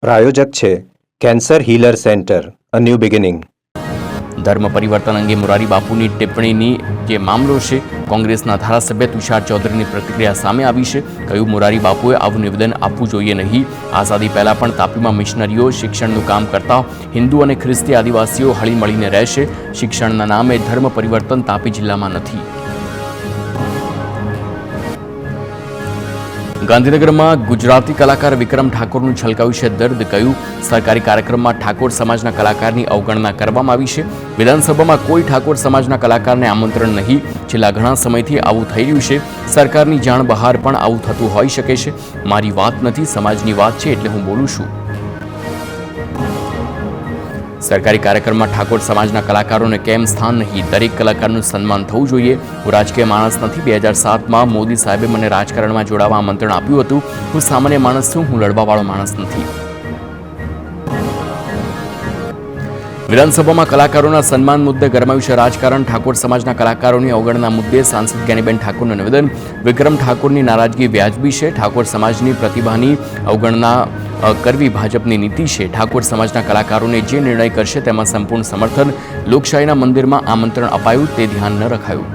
પ્રાયોજક છે cancer healer centre a new beginning. ધર્મ પરિવર્તન અંગે મોરારી બાપુની ટિપ્પણીની જે મામલો છે, કોંગ્રેસના ધારાસભ્ય તુષાર ચૌધરીની પ્રતિક્રિયા સામે આવી છે. કહ્યું, મોરારી બાપુએ આવું નિવેદન આપવું જોઈએ નહીં. આઝાદી પહેલાં પણ તાપીમાં મિશનરીઓ શિક્ષણનું કામ કરતા હિન્દુ અને ખ્રિસ્તી આદિવાસીઓ હળીમળીને રહેશે. શિક્ષણના નામે ધર્મ પરિવર્તન તાપી જિલ્લામાં નથી. ગાંધીનગરમાં ગુજરાતી કલાકાર વિક્રમ ઠાકોરનું છલકાયું છે દર્દ. કહ્યું, સરકારી કાર્યક્રમમાં ઠાકોર સમાજના કલાકારની અવગણના કરવામાં આવી છે. વિધાનસભામાં કોઈ ઠાકોર સમાજના કલાકારને આમંત્રણ નહીં. છેલ્લા ઘણા સમયથી આવું થઈ રહ્યું છે. સરકારની જાણ બહાર પણ આવું થતું હોઈ શકે છે. મારી વાત નથી, સમાજની વાત છે એટલે હું બોલું છું. સરકારી કાર્યક્રમમાં ઠાકોર સમાજના કલાકારોને કેમ સ્થાન નહીં? દરેક કલાકારનું સન્માન થવું જોઈએ. હું રાજકીય માણસ નથી. 2007માં મોદી સાહેબે મને રાજકારણમાં જોડાવા આમંત્રણ આપ્યું હતું. હું સામાન્ય માણસ છું, હું લડવાવાળો માણસ નથી. વિધાનસભામાં કલાકારોના સન્માન મુદ્દે ગરમાયું છે રાજકારણ. ઠાકોર સમાજના કલાકારોની અવગણના મુદ્દે સાંસદ જ્ઞાનીબેન ઠાકોરનું નિવેદન. વિક્રમ ઠાકોરની નારાજગી વ્યાજબી છે. ઠાકોર સમાજની પ્રતિભાની અવગણના કરવી ભાજપની નીતિ છે. ઠાકોર સમાજના કલાકારોને જે નિર્ણય કરશે તેમાં સંપૂર્ણ સમર્થન. લોકશાહીના મંદિરમાં આમંત્રણ અપાયું, ત્યારે ધ્યાન ન રખાયું.